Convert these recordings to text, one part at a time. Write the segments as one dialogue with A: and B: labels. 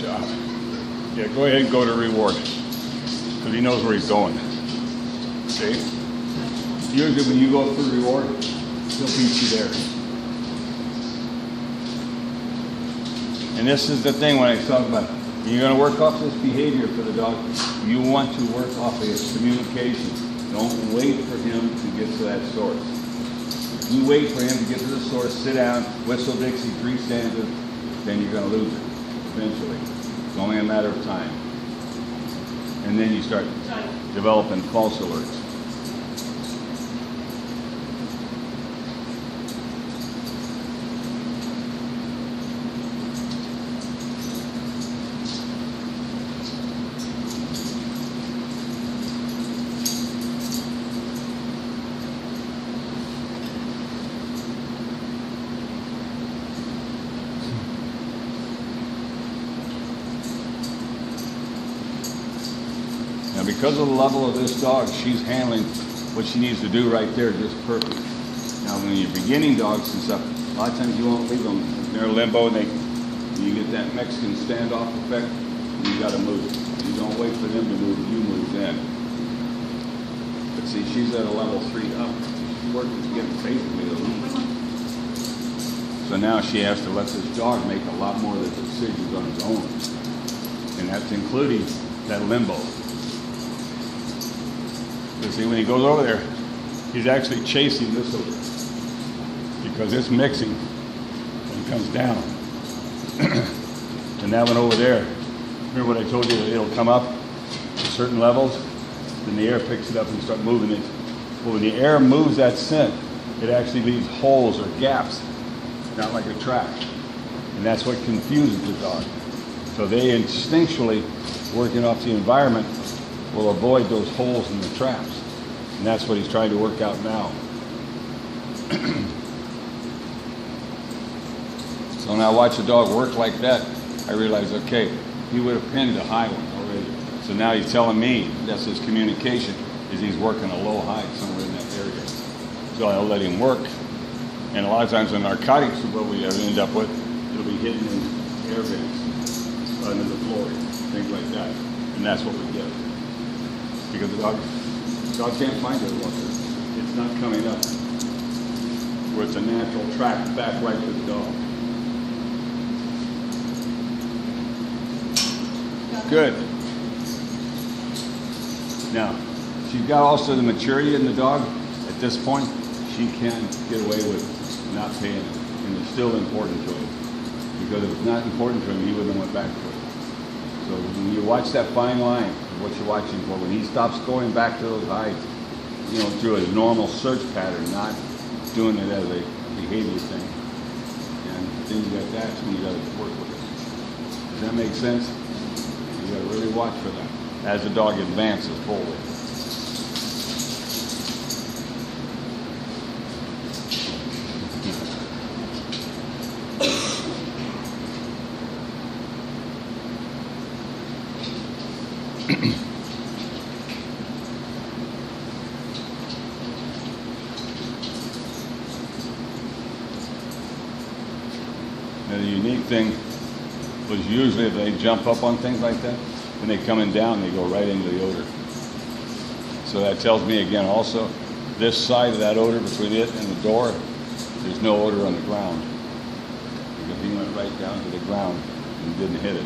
A: job. Yeah, go ahead and go to reward. Because he knows where he's going. See? Usually when you go for reward, he'll beat you there. And this is the thing when I talk about, you're going to work off this behavior for the dog. You want to work off of his communication. Don't wait for him to get to that source. If you wait for him to get to the source, sit down, whistle Dixie 3 stanzas, then you're going to lose it eventually. It's only a matter of time. And then you start developing false alerts. Now, because of the level of this dog, she's handling what she needs to do right there just perfect. Now, when you're beginning dogs and stuff, a lot of times you won't leave them. They're limbo, and you get that Mexican standoff effect, and you got to move. You don't wait for them to move, you move then. But see, she's at a level 3 up. She's working to get basically the lead. So now she has to let this dog make a lot more of the decisions on his own. And that's including that limbo. You see, when he goes over there, he's actually chasing this over because it's mixing when it comes down. And that one over there, remember what I told you, it'll come up to certain levels, then the air picks it up and start moving it. Well, when the air moves that scent, it actually leaves holes or gaps, not like a track. And that's what confuses the dog. So they instinctually, working off the environment, will avoid those holes in the traps. And that's what he's trying to work out now. So now watch the dog work like that. I realize, okay, he would have pinned a high one already. So now he's telling me that's his communication, is he's working a low high somewhere in that area. So I'll let him work. And a lot of times in narcotics, what we end up with, it'll be hidden in air vents, under the floor, things like that. And that's what we get. Because the dog can't find it once it's not coming up where it's a natural track back right to the dog. Good. Now, she's got also the maturity in the dog. At this point, she can get away with not paying it, and it's still important to him. Because if it's not important to him, he wouldn't have went back to it. So when you watch that fine line, what you're watching for, when he stops going back to those hides, you know, through a normal search pattern, not doing it as a behavior thing, and things like that, that's when you got to work with it. Does that make sense? You got to really watch for that as the dog advances forward. Now, the unique thing was usually if they jump up on things like that, when they coming down, they go right into the odor. So that tells me again also, this side of that odor between it and the door, there's no odor on the ground. Because he went right down to the ground and didn't hit it.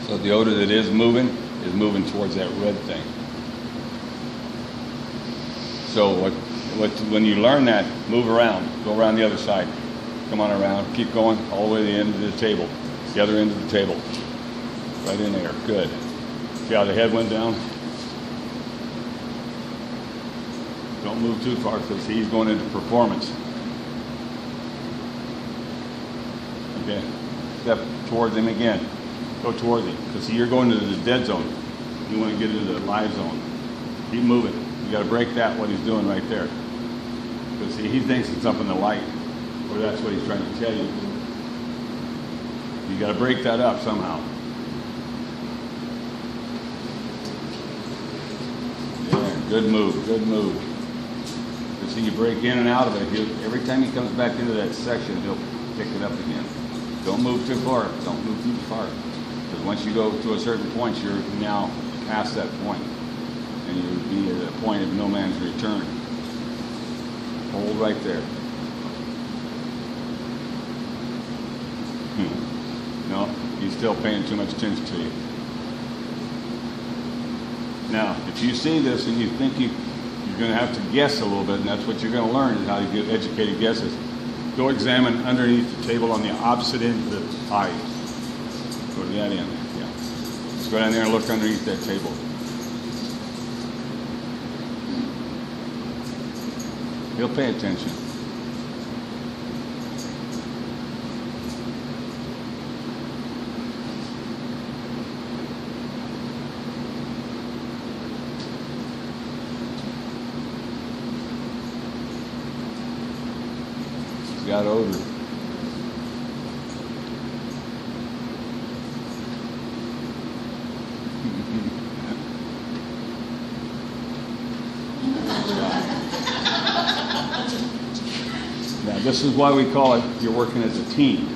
A: So the odor that is moving towards that red thing. So when you learn that, move around, go around the other side. Come on around, keep going all the way to the end of the table. The other end of the table. Right in there, good. See how the head went down? Don't move too far because he's going into performance. Okay, step towards him again. Go towards him, because see, you're going into the dead zone. You want to get into the live zone. Keep moving. You got to break that, what he's doing right there. Because see, he thinks it's up in the light, or that's what he's trying to tell you. You got to break that up somehow. Yeah, good move, good move. Because see, you break in and out of it. Every time he comes back into that section, he'll pick it up again. Don't move too far. Don't move too far. Because once you go to a certain point, you're now past that point. And you'll be at a point of no man's return. Hold right there. No, he's still paying too much attention to you. Now, if you see this and you think you're going to have to guess a little bit, and that's what you're going to learn is how to give educated guesses. Go examine underneath the table on the opposite end of the pie. Go to that end. Yeah. Just go down there and look underneath that table. He'll pay attention. He's got odor. Now, this is why we call it you're working as a team.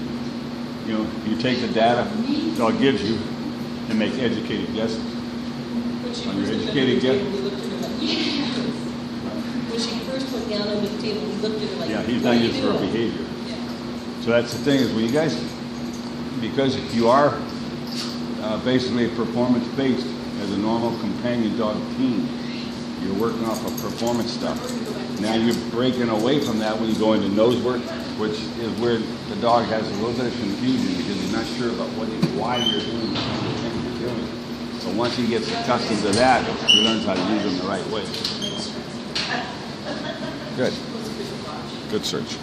A: You know, you take the data dog gives you and make educated guesses. On your educated guess.
B: When she first went down under the table, we looked at her like,
A: yeah, he's not used for behavior.
B: Yeah.
A: So that's the thing is when you guys, because you are basically performance-based as a normal companion dog team, you're working off of performance stuff. Now you're breaking away from that when you go into nose work, which is where the dog has a little bit of confusion because he's not sure about why you're doing the kind of things you're doing. So once he gets accustomed to that, he learns how to use them the right way. Good. Good search.